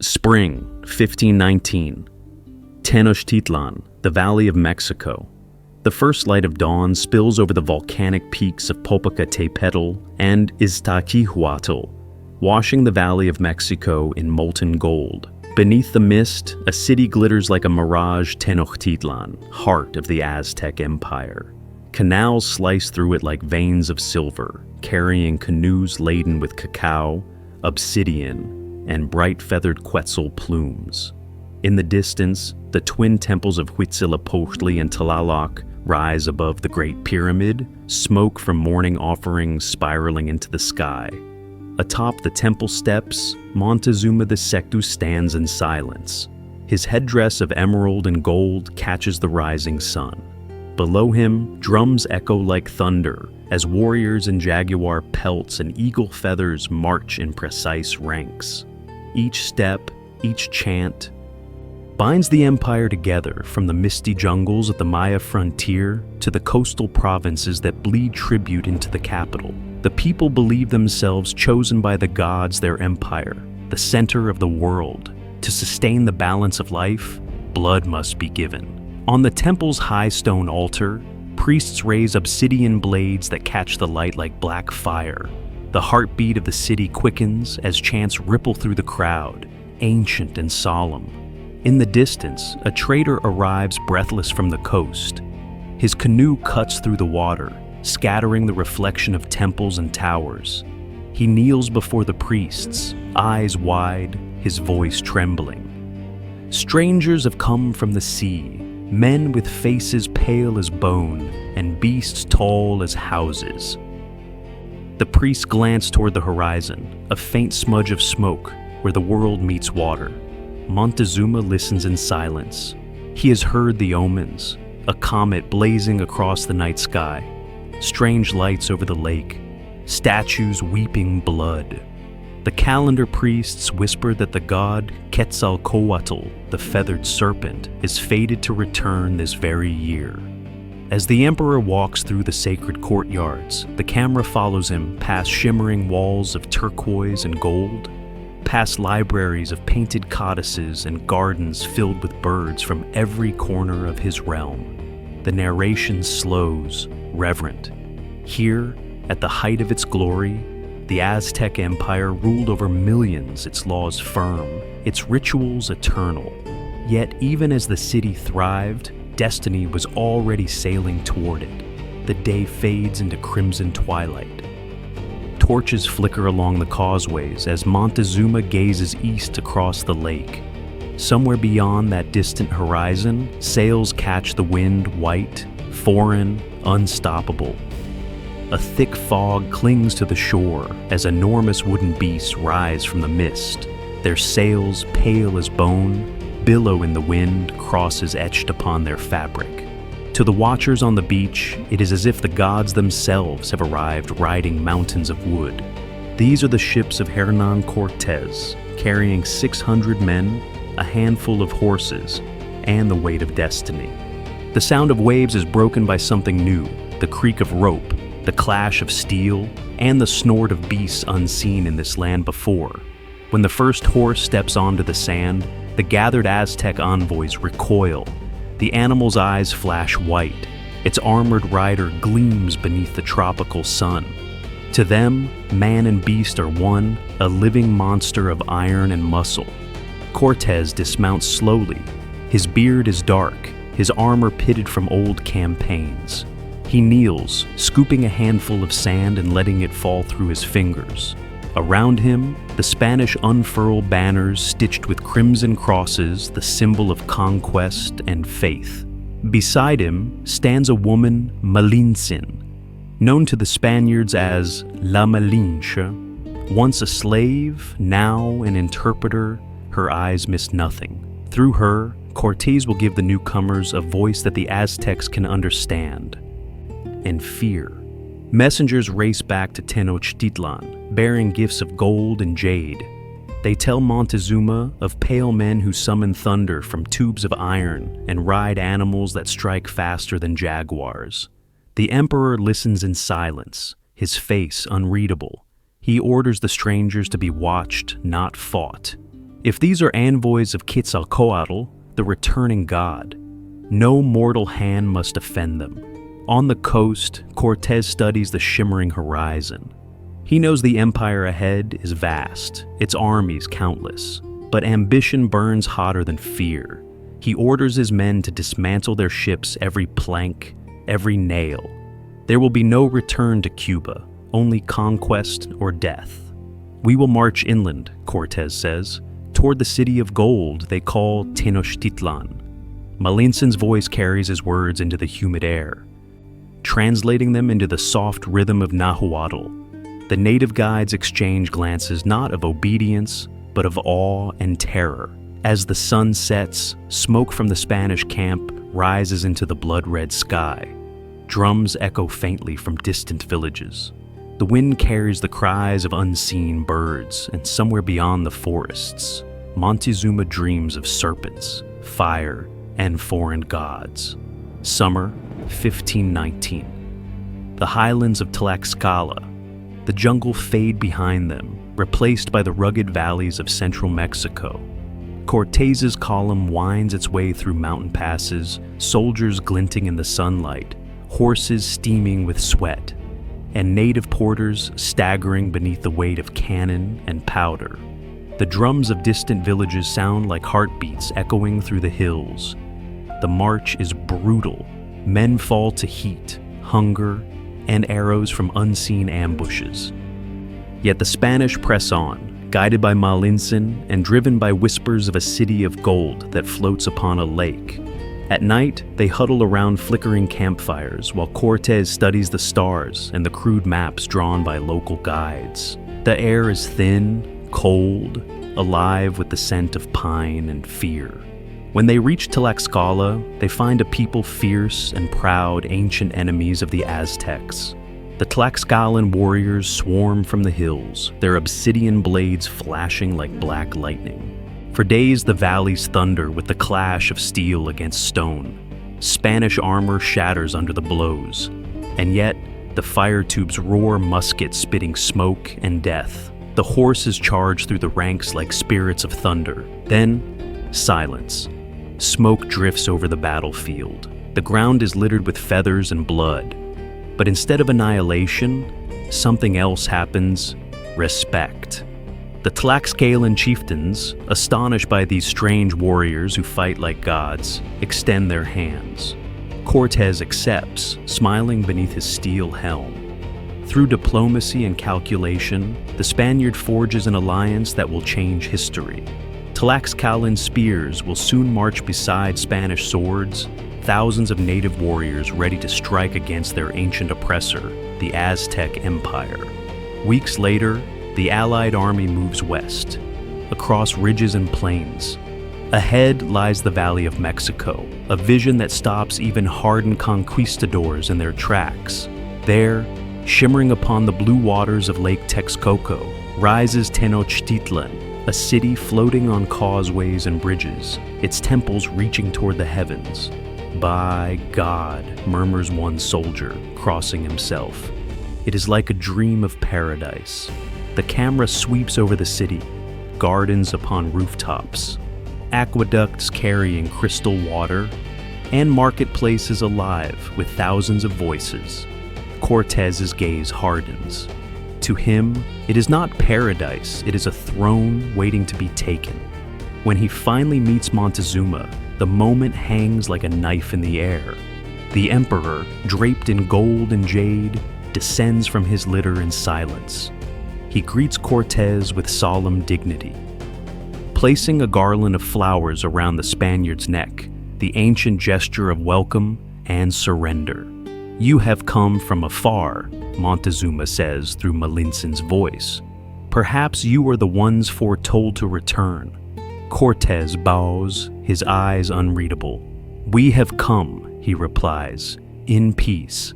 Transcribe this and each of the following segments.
Spring, 1519. Tenochtitlan, the Valley of Mexico. The first light of dawn spills over the volcanic peaks of Popocatépetl and Iztaccíhuatl, washing the Valley of Mexico in molten gold. Beneath the mist, a city glitters like a mirage. Tenochtitlan, heart of the Aztec Empire. Canals slice through it like veins of silver, carrying canoes laden with cacao, obsidian, and bright-feathered quetzal plumes. In the distance, the twin temples of Huitzilopochtli and Tlaloc rise above the Great Pyramid, smoke from morning offerings spiraling into the sky. Atop the temple steps, Montezuma II stands in silence. His headdress of emerald and gold catches the rising sun. Below him, drums echo like thunder as warriors in jaguar pelts and eagle feathers march in precise ranks. Each step, each chant, binds the empire together, from the misty jungles at the Maya frontier to the coastal provinces that bleed tribute into the capital. The people believe themselves chosen by the gods, their empire, the center of the world. To sustain the balance of life, blood must be given. On the temple's high stone altar, priests raise obsidian blades that catch the light like black fire. The heartbeat of the city quickens as chants ripple through the crowd, ancient and solemn. In the distance, a trader arrives breathless from the coast. His canoe cuts through the water, scattering the reflection of temples and towers. He kneels before the priests, eyes wide, his voice trembling. Strangers have come from the sea, men with faces pale as bone and beasts tall as houses. The priests glance toward the horizon, a faint smudge of smoke where the world meets water. Montezuma listens in silence. He has heard the omens, a comet blazing across the night sky, strange lights over the lake, statues weeping blood. The calendar priests whisper that the god Quetzalcoatl, the feathered serpent, is fated to return this very year. As the emperor walks through the sacred courtyards, the camera follows him past shimmering walls of turquoise and gold, past libraries of painted codices and gardens filled with birds from every corner of his realm. The narration slows, reverent. Here, at the height of its glory, the Aztec Empire ruled over millions, its laws firm, its rituals eternal. Yet even as the city thrived, destiny was already sailing toward it. The day fades into crimson twilight. Torches flicker along the causeways as Montezuma gazes east across the lake. Somewhere beyond that distant horizon, sails catch the wind, white, foreign, unstoppable. A thick fog clings to the shore as enormous wooden beasts rise from the mist. Their sails, pale as bone, billow in the wind, crosses etched upon their fabric. To the watchers on the beach, it is as if the gods themselves have arrived riding mountains of wood. These are the ships of Hernán Cortés, carrying 600 men, a handful of horses, and the weight of destiny. The sound of waves is broken by something new, the creak of rope, the clash of steel, and the snort of beasts unseen in this land before. When the first horse steps onto the sand, the gathered Aztec envoys recoil. The animal's eyes flash white. Its armored rider gleams beneath the tropical sun. To them, man and beast are one, a living monster of iron and muscle. Cortés dismounts slowly. His beard is dark, his armor pitted from old campaigns. He kneels, scooping a handful of sand and letting it fall through his fingers. Around him, the Spanish unfurl banners stitched with crimson crosses, the symbol of conquest and faith. Beside him stands a woman, Malintzin, known to the Spaniards as La Malinche. Once a slave, now an interpreter, her eyes miss nothing. Through her, Cortés will give the newcomers a voice that the Aztecs can understand and fear. Messengers race back to Tenochtitlan, bearing gifts of gold and jade. They tell Montezuma of pale men who summon thunder from tubes of iron and ride animals that strike faster than jaguars. The emperor listens in silence, his face unreadable. He orders the strangers to be watched, not fought. If these are envoys of Quetzalcoatl, the returning god, no mortal hand must offend them. On the coast, Cortez studies the shimmering horizon. He knows the empire ahead is vast, its armies countless, but ambition burns hotter than fear. He orders his men to dismantle their ships every plank, every nail. There will be no return to Cuba, only conquest or death. We will march inland, Cortez says, toward the city of gold they call Tenochtitlan. Malintzин's voice carries his words into the humid air, translating them into the soft rhythm of Nahuatl. The native guides exchange glances not of obedience, but of awe and terror. As the sun sets, smoke from the Spanish camp rises into the blood-red sky. Drums echo faintly from distant villages. The wind carries the cries of unseen birds, and somewhere beyond the forests, Montezuma dreams of serpents, fire, and foreign gods. Summer, 1519. The highlands of Tlaxcala. The jungle fade behind them, replaced by the rugged valleys of central Mexico. Cortez's column winds its way through mountain passes, soldiers glinting in the sunlight, horses steaming with sweat, and native porters staggering beneath the weight of cannon and powder. The drums of distant villages sound like heartbeats echoing through the hills. The march is brutal. Men fall to heat, hunger, and arrows from unseen ambushes. Yet the Spanish press on, guided by Malintzin and driven by whispers of a city of gold that floats upon a lake. At night, they huddle around flickering campfires while Cortez studies the stars and the crude maps drawn by local guides. The air is thin, cold, alive with the scent of pine and fear. When they reach Tlaxcala, they find a people fierce and proud, ancient enemies of the Aztecs. The Tlaxcalan warriors swarm from the hills, their obsidian blades flashing like black lightning. For days the valleys thunder with the clash of steel against stone. Spanish armor shatters under the blows, and yet the fire tubes roar muskets spitting smoke and death. The horses charge through the ranks like spirits of thunder. Then, silence. Smoke drifts over the battlefield. The ground is littered with feathers and blood. But instead of annihilation, something else happens: respect. The Tlaxcalan chieftains, astonished by these strange warriors who fight like gods, extend their hands. Cortez accepts, smiling beneath his steel helm. Through diplomacy and calculation, the Spaniard forges an alliance that will change history. Tlaxcalan spears will soon march beside Spanish swords, thousands of native warriors ready to strike against their ancient oppressor, the Aztec Empire. Weeks later, the Allied army moves west, across ridges and plains. Ahead lies the Valley of Mexico, a vision that stops even hardened conquistadors in their tracks. There, shimmering upon the blue waters of Lake Texcoco, rises Tenochtitlan, a city floating on causeways and bridges, its temples reaching toward the heavens. "By God," murmurs one soldier, crossing himself. It is like a dream of paradise. The camera sweeps over the city, gardens upon rooftops, aqueducts carrying crystal water, and marketplaces alive with thousands of voices. Cortez's gaze hardens. To him, it is not paradise, it is a throne waiting to be taken. When he finally meets Montezuma, the moment hangs like a knife in the air. The emperor, draped in gold and jade, descends from his litter in silence. He greets Cortez with solemn dignity. Placing a garland of flowers around the Spaniard's neck, the ancient gesture of welcome and surrender. "You have come from afar," Montezuma says through Malintzin's voice. "Perhaps you are the ones foretold to return." Cortez bows, his eyes unreadable. "We have come," he replies, "in peace."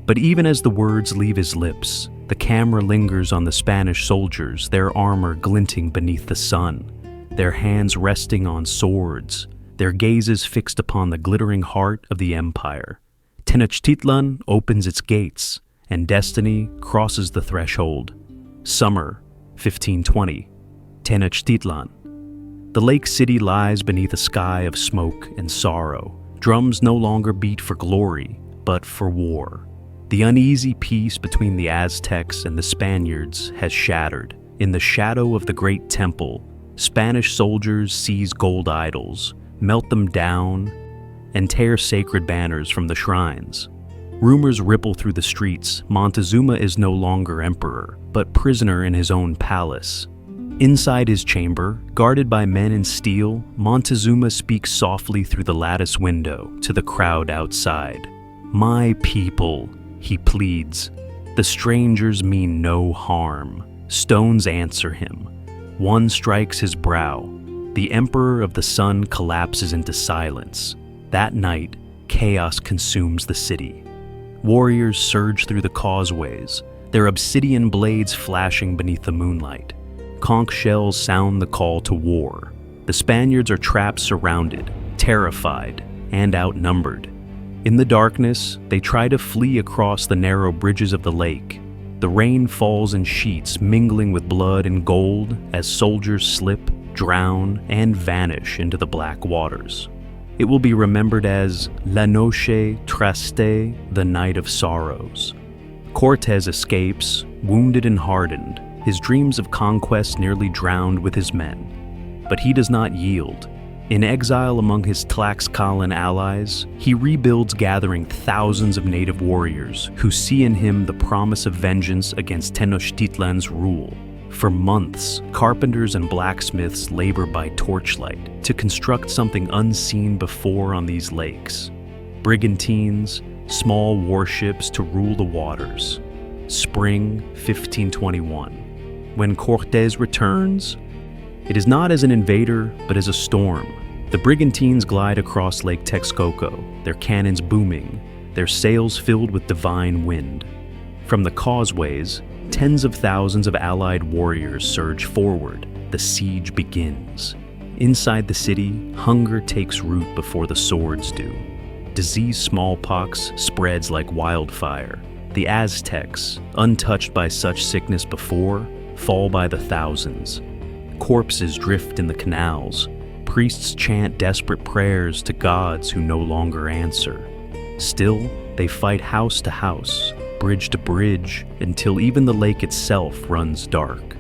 But even as the words leave his lips, the camera lingers on the Spanish soldiers, their armor glinting beneath the sun, their hands resting on swords, their gazes fixed upon the glittering heart of the empire. Tenochtitlan opens its gates, and destiny crosses the threshold. Summer, 1520. Tenochtitlan. The lake city lies beneath a sky of smoke and sorrow. Drums no longer beat for glory, but for war. The uneasy peace between the Aztecs and the Spaniards has shattered. In the shadow of the great temple, Spanish soldiers seize gold idols, melt them down, and tear sacred banners from the shrines. Rumors ripple through the streets. Montezuma is no longer emperor, but prisoner in his own palace. Inside his chamber, guarded by men in steel, Montezuma speaks softly through the lattice window to the crowd outside. "My people," he pleads. "The strangers mean no harm." Stones answer him. One strikes his brow. The Emperor of the Sun collapses into silence. That night, chaos consumes the city. Warriors surge through the causeways, their obsidian blades flashing beneath the moonlight. Conch shells sound the call to war. The Spaniards are trapped, surrounded, terrified, and outnumbered. In the darkness, they try to flee across the narrow bridges of the lake. The rain falls in sheets, mingling with blood and gold as soldiers slip, drown, and vanish into the black waters. It will be remembered as La Noche Triste, the Night of Sorrows. Cortés escapes, wounded and hardened, his dreams of conquest nearly drowned with his men. But he does not yield. In exile among his Tlaxcalan allies, he rebuilds, gathering thousands of native warriors who see in him the promise of vengeance against Tenochtitlan's rule. For months, carpenters and blacksmiths labor by torchlight to construct something unseen before on these lakes. Brigantines, small warships to rule the waters. Spring 1521. When Cortés returns, it is not as an invader, but as a storm. The brigantines glide across Lake Texcoco, their cannons booming, their sails filled with divine wind. From the causeways, tens of thousands of allied warriors surge forward. The siege begins. Inside the city, hunger takes root before the swords do. Disease smallpox spreads like wildfire. The Aztecs, untouched by such sickness before, fall by the thousands. Corpses drift in the canals. Priests chant desperate prayers to gods who no longer answer. Still, they fight house to house, bridge to bridge, until even the lake itself runs dark.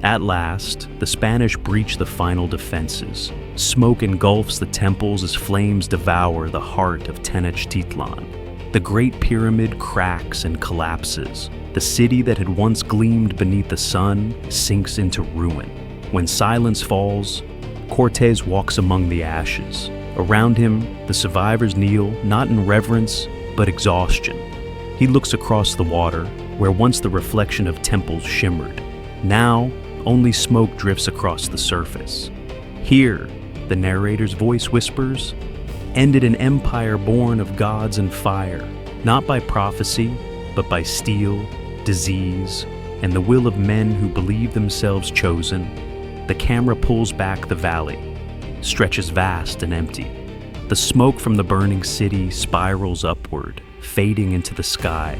At last, the Spanish breach the final defenses. Smoke engulfs the temples as flames devour the heart of Tenochtitlan. The Great Pyramid cracks and collapses. The city that had once gleamed beneath the sun sinks into ruin. When silence falls, Cortés walks among the ashes. Around him, the survivors kneel, not in reverence, but exhaustion. He looks across the water, where once the reflection of temples shimmered. Now, only smoke drifts across the surface. Here, the narrator's voice whispers, ended an empire born of gods and fire, not by prophecy, but by steel, disease, and the will of men who believe themselves chosen. The camera pulls back the valley, stretches vast and empty. The smoke from the burning city spirals upward, fading into the sky.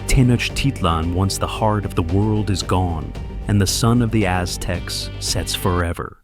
Tenochtitlan, once the heart of the world, is gone, and the sun of the Aztecs sets forever.